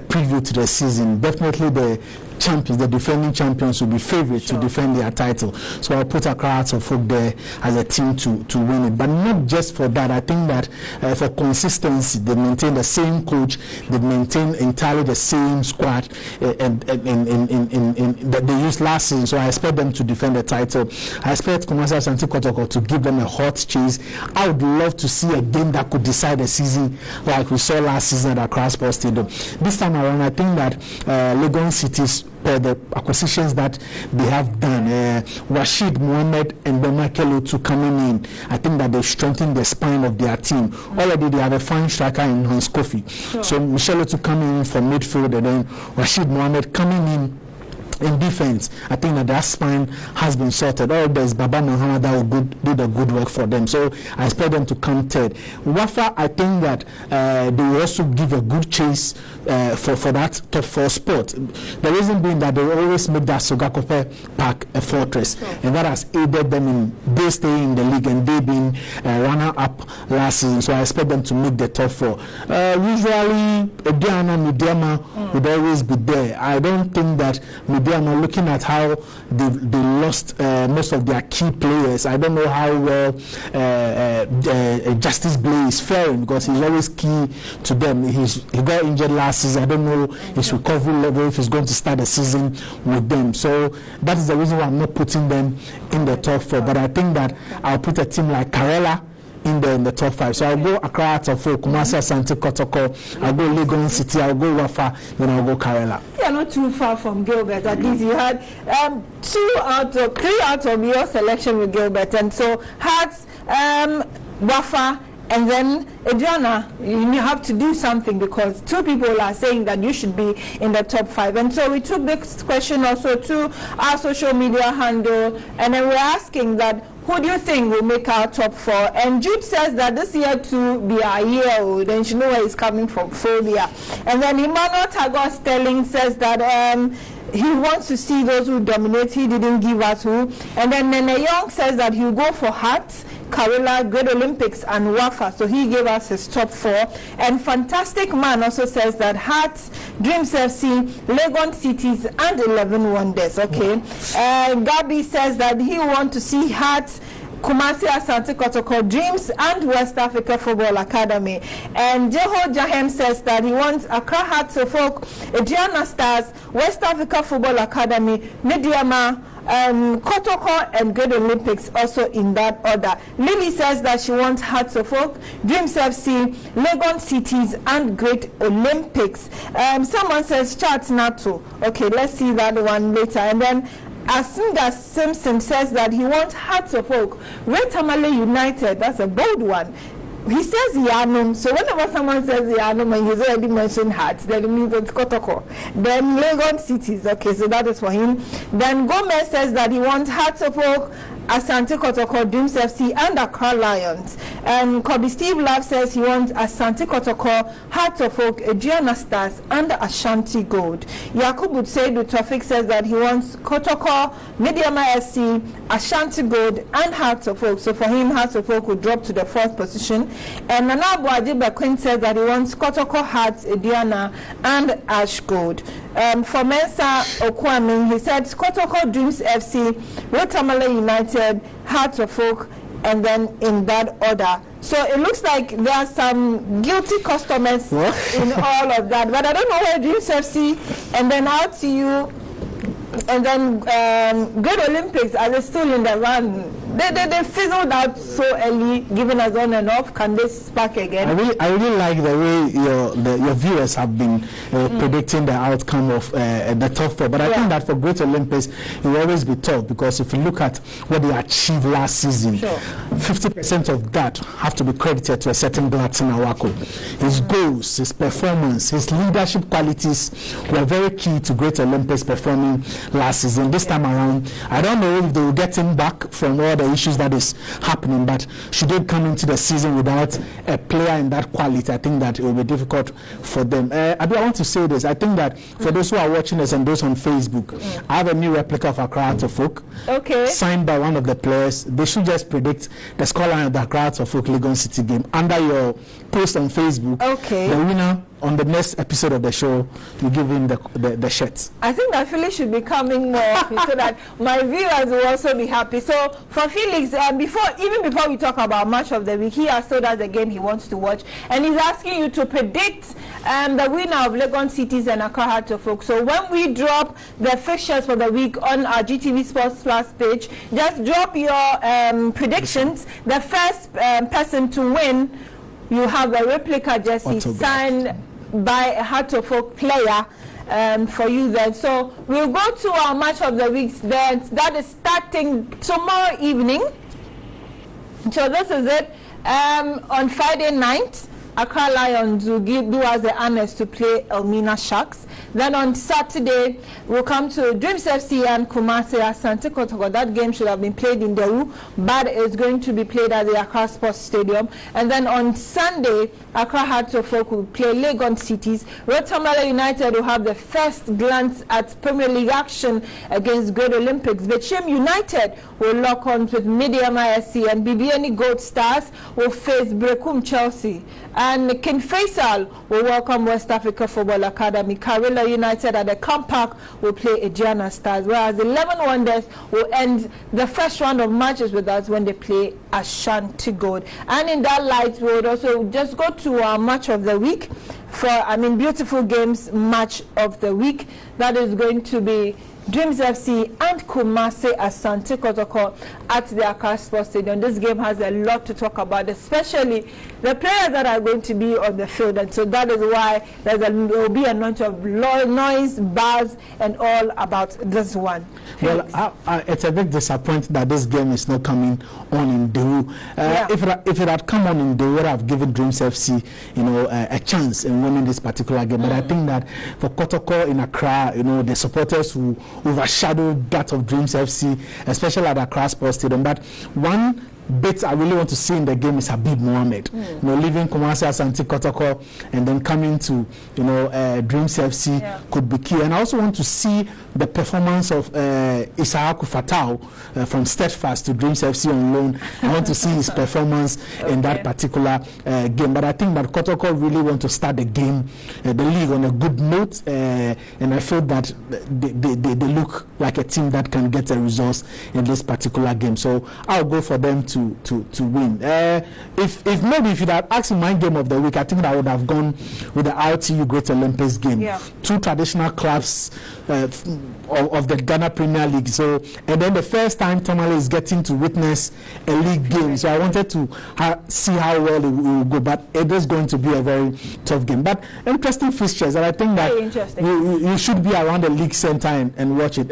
[SPEAKER 7] preview to the season, definitely the champions, the defending champions, will be favourite to defend their title. So I'll put Accra Hearts of Oak there as a team to win it. But not just for that. I think that for consistency, they maintain the same coach, they maintain entirely the same squad that they used last season. So I expect them to defend the title. I expect Kumasi Asante Kotoko to give them a hot chase. I would love to see a game that could decide the season like we saw last season at Accra Sports Stadium. This time around, I think that Legon City's the acquisitions that they have done, Rashid Mohammed and Bemakelo to coming in, I think that they've strengthened the spine of their team. Already they have a fine striker in Hans Kofi. So Michelle to come in for midfield and then Rashid Mohammed coming in defense. I think that spine has been sorted. All there's Baba Muhammad that will do the good work for them. So I expect them to come third. Wafa, I think that they will also give a good chase for that top 4 spot. The reason being that they always make that Sogakope Park a fortress, and that has aided them in they staying in the league and they being runner-up last season. So I expect them to make the top 4. Usually, Ediana Midiama would always be there. I don't think that Midiama, looking at how they lost most of their key players, I don't know how well Justice Blay is faring, because he's always key to them. He got injured last season. I don't know his recovery level, if he's going to start the season with them. So that is the reason why I'm not putting them in the top 4. But I think that I'll put a team like Karela in the top 5. So I'll go Accra Hearts of Oak, Kumasi Asante Kotoko, I'll go Legon City, I'll go Wafa, then I'll go Karela.
[SPEAKER 2] You're not too far from Gilbert. At least you had 3 out of your selection with Gilbert, and so Hearts, Wafa, and then Adriana, you have to do something, because 2 people are saying that you should be in the top 5. And so we took this question also to our social media handle, and then we're asking that, who do you think will make our top 4? And Jude says that this year to be a year old, and she knows where he's coming from, phobia. And then Emmanuel Tagore Sterling says that he wants to see those who dominate. He didn't give us who. And then Nene Young says that he'll go for Hearts, Karela, Great Olympics, and Wafa. So he gave us his top 4. And Fantastic Man also says that Hearts, Dreams FC, Legon Cities, and 11 Wonders. Okay. Gabi says that he wants to see Hearts, Kumasi Asante Kotoko, Dreams, and West Africa Football Academy. And Jeho Jahem says that he wants Accra Hearts of Oak, Adriana Stars, West Africa Football Academy, Midiama, Kotoko, and Great Olympics, also in that order. Lily says that she wants Hearts of Oak, Dreams FC, Legon Cities, and Great Olympics. Someone says Charts Nato. Okay, let's see that one later. And then Asinga Simpson says that he wants Hearts of Oak, Red Tamale United. That's a bold one. He says Yanum, so whenever someone says Yanum and he's already mentioned Hearts, then it means it's Kotoko. Then Legon Cities, okay, so that is for him. Then Gomez says that he wants Hearts of Oak, Asante Kotoko, Dreams FC, and Accra Lions. And Kobe Steve Love says he wants Asante Kotoko, Hearts of Oak, Adriana Stars, and Ashanti Gold. Yakubu Seidu Tofik says that he wants Kotoko, Midiama SC, Ashanti Gold, and Hearts of Oak. So for him, Hearts of Oak will drop to the 4th position. And Nanabu Adiba Quinn says that he wants Kotoko, Hearts, Adriana, and Ash Gold. For Mensa Okwame, he said Kotoko, Dreams FC, Rotamale United, United, Hearts of Oak, and then in that order. So it looks like there are some guilty customers in all of that. But I don't know where Dreams FC and then RTU and then Great Olympics, are they still in the run? They fizzled out so early, giving us on and off. Can they spark again?
[SPEAKER 7] I really like the way your viewers have been predicting the outcome of the top four. But I think that for Great Olympics, it will always be tough, because if you look at what they achieved last season, 50% of that have to be credited to a certain Gladson Awako. His goals, his performance, his leadership qualities were very key to Great Olympics performing last season. This time around, I don't know if they will get him back from all the issues that is happening, but should they come into the season without a player in that quality, I think that it will be difficult for them. I want to say this. I think that for those who are watching us and those on Facebook, I have a new replica of Accra Hearts of Oak, signed by one of the players. They should just predict the scoreline of the Accra Hearts of Oak Legon City game under your post on Facebook. The winner on the next episode of the show, you give him the shirts.
[SPEAKER 2] I think that Felix should be coming more often so that my viewers will also be happy. So for Felix, even before we talk about match of the week, he has told us the game he wants to watch, and he's asking you to predict the winner of Legon Cities and Accra Hearts of Oak. So when we drop the fixtures for the week on our GTV Sports Plus page, just drop your predictions. The first person to win, you have a replica jersey signed by a Heart of Oak player for you then. So we'll go to our match of the week then. That is starting tomorrow evening. So this is it. On Friday night, Accra Lions will do us the honors to play Elmina Sharks. Then on Saturday, we'll come to Dreams FC and Kumasi Asante Kotoko. That game should have been played in Daru, but it's going to be played at the Accra Sports Stadium. And then on Sunday, Accra Hearts of Oak will play Legon Cities. Rotamala United will have the first glance at Premier League action against Great Olympics. Bechim United will lock on with Medium ISC, and BBNE Gold Stars will face Brekum Chelsea. And King Faisal will welcome West Africa Football Academy. Karela United at the Camp Park will play Agiana Stars, whereas 11 Wonders will end the first round of matches with us when they play Ashanti Gold. And in that light, we would also just go to our match of the week for, Beautiful Games match of the week. That is going to be Dreams FC and Kumasi Asante Kotoko at the Accra Sports Stadium. This game has a lot to talk about, especially the players that are going to be on the field, and so that is why there will be a lot of noise, buzz, and all about this one.
[SPEAKER 7] Well, it's a big disappointment that this game is not coming on in Daru. If it had come on in Daru, I would have given Dreams FC, a chance in winning this particular game. But I think that for Kotoko in Accra, the supporters who overshadowed that of Dreams FC, especially at Accra Sports Stadium. But one bit I really want to see in the game is Habib Mohamed. Leaving Kumasi Asante Kotoko and then coming to Dreams FC could be key. And I also want to see the performance of Isaaku Fatau from Steadfast to Dreams FC on loan. I want to see his performance in that particular game. But I think that Kotoko really want to start the game, the league on a good note, and I feel that they look like a team that can get the results in this particular game. So I'll go for them to win. If you'd have asked me my game of the week, I think I would have gone with the RTU Great Olympics game. Two traditional clubs of the Ghana Premier League. So, and then the first time Tamale is getting to witness a league game. So I wanted to see how well it will go, but it is going to be a very tough game. But interesting fixtures, and I think that you should be around the league center and watch it.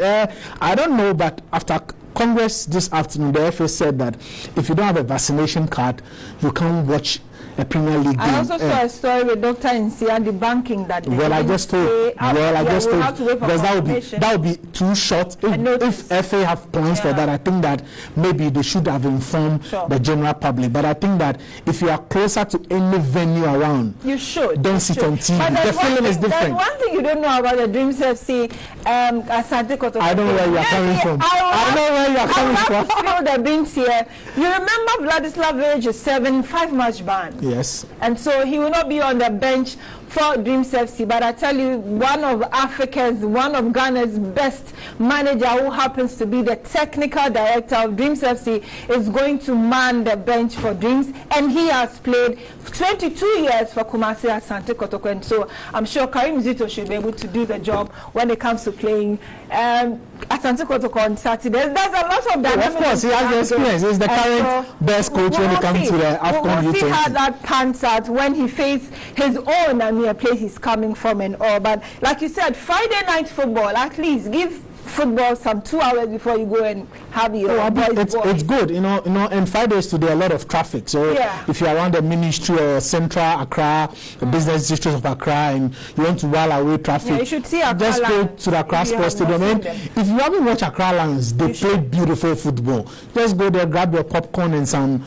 [SPEAKER 7] I don't know, but after Congress this afternoon, the FA said that if you don't have a vaccination card, you can't watch a Premier League game.
[SPEAKER 2] I also saw a story with Dr. Insia debunking that.
[SPEAKER 7] I just told because that would be too short. If FA have plans for that, I think that maybe they should have informed the general public. But I think that if you are closer to any venue around,
[SPEAKER 2] you should.
[SPEAKER 7] Don't sit on TV. The feeling is different.
[SPEAKER 2] One thing you don't know about the Dreams FC, Asante Kotoko.
[SPEAKER 7] I don't know where you are coming from. I don't know where you are coming from.
[SPEAKER 2] I have to feel the beans here. You remember Vladislav Village's 5-match ban?
[SPEAKER 7] Yes.
[SPEAKER 2] And so he will not be on the bench for Dreams FC. But I tell you, one of Ghana's best manager, who happens to be the technical director of Dreams FC, is going to man the bench for Dreams, and he has played 22 years for Kumasi Asante Kotoko, and so I'm sure Karim Zito should be able to do the job when it comes to playing Asante Kotoko on Saturday. There's a lot of dynamics.
[SPEAKER 7] Of course, he has the experience. He's the current best coach when it comes to the AFCON
[SPEAKER 2] We'll see
[SPEAKER 7] U20.
[SPEAKER 2] how that pans out when he faces his own place he's coming from and all. But like you said, Friday night football, at least give football some 2 hours before you go and have your
[SPEAKER 7] it's good, you know, and Fridays today a lot of traffic. So if you're around the ministry or central Accra, the business district of Accra, and you want to while away traffic,
[SPEAKER 2] you should see Accra
[SPEAKER 7] just go to the Accra Sports Stadium. And if you haven't watched Accra Lions, they play beautiful football. Just go there, grab your popcorn and some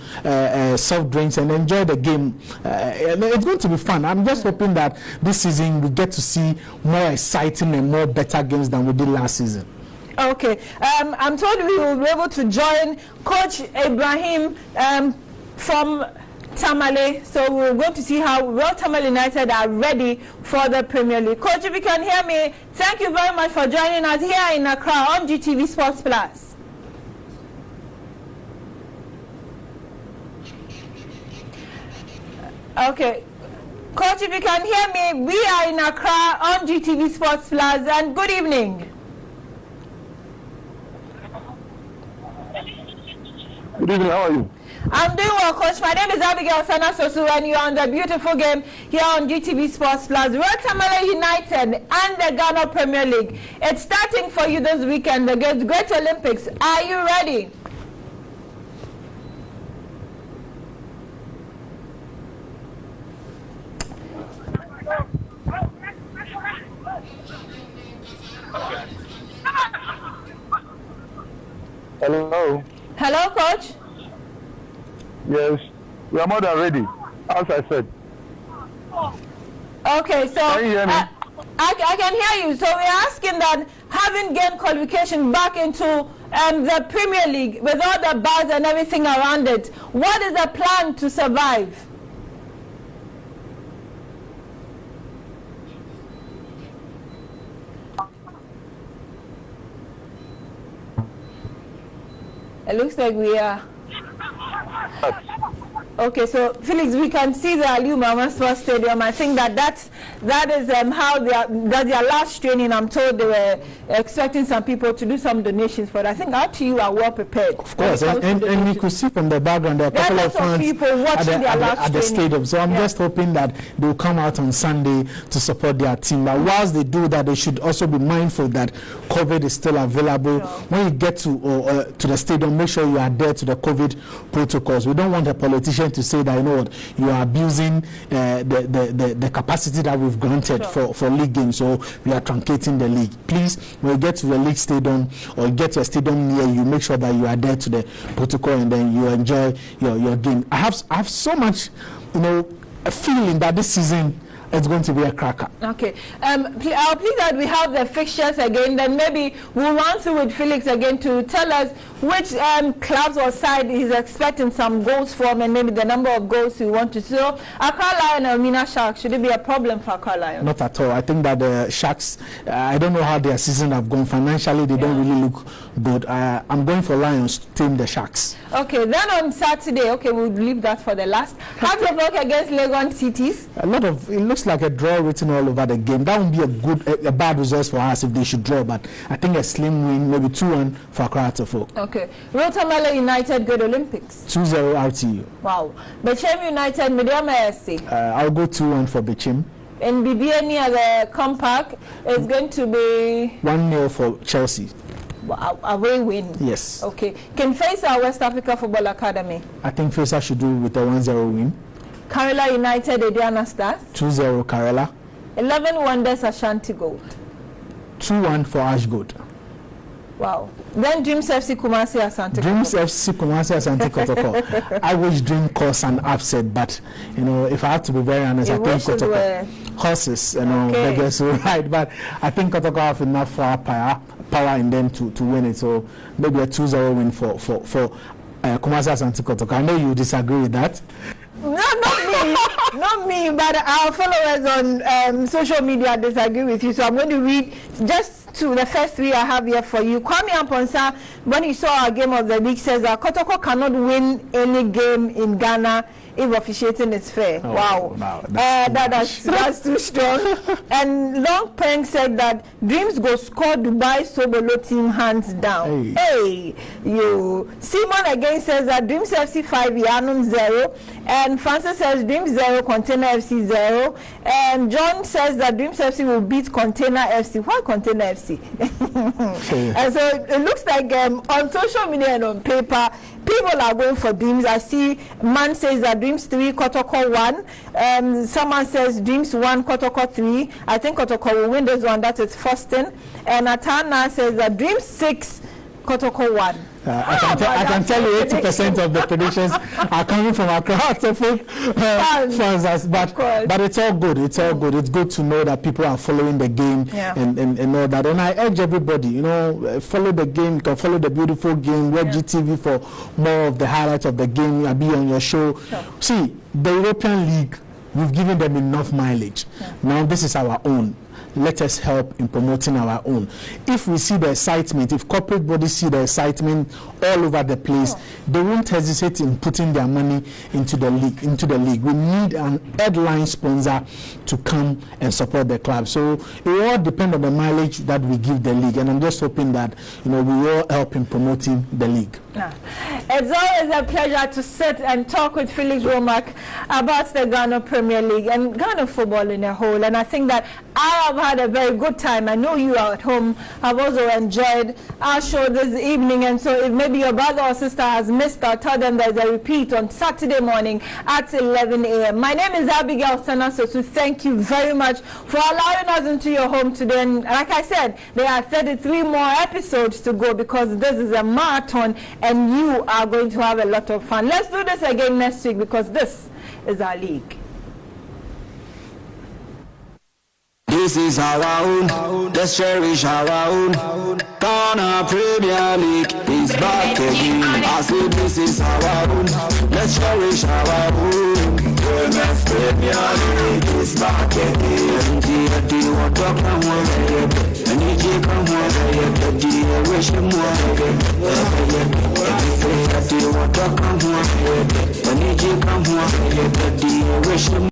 [SPEAKER 7] soft drinks, and enjoy the game. It's going to be fun. I'm just hoping that this season we get to see more exciting and more better games than we did last season.
[SPEAKER 2] Okay, I'm told we will be able to join Coach Ibrahim from Tamale, so we're going to see how well Tamale United are ready for the Premier League. Coach, if you can hear me, thank you very much for joining us here in Accra on GTV Sports Plus. Okay. Coach, if you can hear me, we are in Accra on GTV Sports Plus, and good evening.
[SPEAKER 10] Good evening, how are you?
[SPEAKER 2] I'm doing well, Coach. My name is Abigail Sana Sosu, and you're on the beautiful game here on GTV Sports Plus. Royal Tamale United and the Ghana Premier League. It's starting for you this weekend, the Great Olympics. Are you ready?
[SPEAKER 10] Hello.
[SPEAKER 2] Hello, Coach.
[SPEAKER 10] Yes, we are more than ready, as I said.
[SPEAKER 2] Okay, so
[SPEAKER 10] can you hear me?
[SPEAKER 2] I can hear you. So we're asking that, having gained qualification back into the Premier League with all the bars and everything around it, what is the plan to survive? It looks like we are. Okay, so Felix, we can see the Aliu Mama Sports Stadium. I think that is how that's their last training. I'm told they were expecting some people to do some donations, but I think actually you are well prepared.
[SPEAKER 7] Of course, and we could see from the background there are a couple of fans
[SPEAKER 2] people watching
[SPEAKER 7] at the stadium. So I'm just hoping that they will come out on Sunday to support their team. But whilst they do that, they should also be mindful that COVID is still available. When you get to the stadium, make sure you are there to the COVID protocols. We don't want a politician to say that, you know what, you are abusing the capacity that we've granted for league games, so we are truncating the league. Please, when you get to the league stadium or get to a stadium near you, make sure that you are there to the protocol and then you enjoy your game. I have so much, a feeling that this season it's going to be a cracker.
[SPEAKER 2] Okay. I'll please that we have the fixtures again. Then maybe we'll run through with Felix again to tell us which clubs or side he's expecting some goals from, and maybe the number of goals we want to see. So Accra Lion and Mina Sharks, should it be a problem for Accra Lion?
[SPEAKER 7] Not at all. I think that the Sharks, I don't know how their season have gone financially. They don't really look good. I'm going for Lions to tame the Sharks.
[SPEAKER 2] Okay. Then on Saturday, we'll leave that for the last. How to work against Legon Cities?
[SPEAKER 7] It looks like a draw written all over the game. That won't be a bad result for us if they should draw, but I think a slim win, maybe 2-1 for Accra to folk.
[SPEAKER 2] Okay. Rotamale United Great Olympics.
[SPEAKER 7] 2-0 RTU.
[SPEAKER 2] Wow. Bechem United Mediama SC.
[SPEAKER 7] I'll go 2-1 for Bechem.
[SPEAKER 2] And BBN at the Compact is going to be
[SPEAKER 7] 1-0 for Chelsea.
[SPEAKER 2] Away win.
[SPEAKER 7] Yes.
[SPEAKER 2] Okay. Can Faisal West Africa Football Academy?
[SPEAKER 7] I think Faisal should do with a 1-0 win.
[SPEAKER 2] Karela United Ediana Stars.
[SPEAKER 7] 2-0 Karela.
[SPEAKER 2] 11 Wonders Ashanti Gold.
[SPEAKER 7] 2-1 for Ash Gold.
[SPEAKER 2] Wow. Then Dreams FC Kumasi Asante.
[SPEAKER 7] Dreams FC Kumasi Asante Kotoko. I wish Dream caused an upset, but if I have to be very honest, I think Kotoko horses, beggars will ride. But I think Kotoko have enough power in them to win it. So maybe a 2-0 win for Kumasi Asante Kotoko. I know you disagree with that.
[SPEAKER 2] No, not me. not me, but our followers on social media disagree with you. So I'm going to read just to the first three I have here for you. Kwame Amponsa, when he saw our game of the week, says that Kotoko cannot win any game in Ghana if officiating is fair.
[SPEAKER 7] Oh,
[SPEAKER 2] wow.
[SPEAKER 7] That's
[SPEAKER 2] too strong. And Long Peng said that Dreams go score Dubai Sobolo team hands down. Hey, you. Simon again says that Dreams FC 5, Yanum 0. And Francis says Dreams 0, Container FC 0. And John says that Dreams FC will beat Container FC. Why Container FC? And so it looks like on social media and on paper, people are going for Dreams. I see Man says that Dreams 3, Kotoko 1. Someone says Dreams 1, Kotoko 3. I think Kotoko will win this one. That is Foston. And Atana says that Dreams 6, Kotoko 1.
[SPEAKER 7] I can tell you 80% of the predictions are coming from our crowd of fans, but it's all good. It's all good. It's good to know that people are following the game and all that. And I urge everybody, follow the game. You can follow the beautiful game. Watch GTV for more of the highlights of the game. I'll be on your show. Sure. See, the European League, we've given them enough mileage. Now this is our own. Let us help in promoting our own. If we see the excitement, if corporate bodies see the excitement all over the place, they won't hesitate in putting their money into the league. We need an headline sponsor to come and support the club. So it will all depend on the mileage that we give the league, and I'm just hoping that we will help in promoting the league.
[SPEAKER 2] It's always a pleasure to sit and talk with Felix Womack about the Ghana Premier League and Ghana football in a whole. And I think that I have had a very good time. I know you are at home have also enjoyed our show this evening. And so if maybe your brother or sister has missed out, tell them there's a repeat on Saturday morning at 11 a.m. My name is Abigail Sanasosu. Thank you very much for allowing us into your home today. And like I said, there are 33 more episodes to go because this is a marathon and you are going to have a lot of fun. Let's do this again next week because this is our league.
[SPEAKER 1] This is our own, let's cherish our own. Ghana Premier League is back again. I say this is our own, let's cherish our own. Women's Premier League is back again. And you want to come over and you come over here, wish you more again. And you want to come over and you come over here, wish you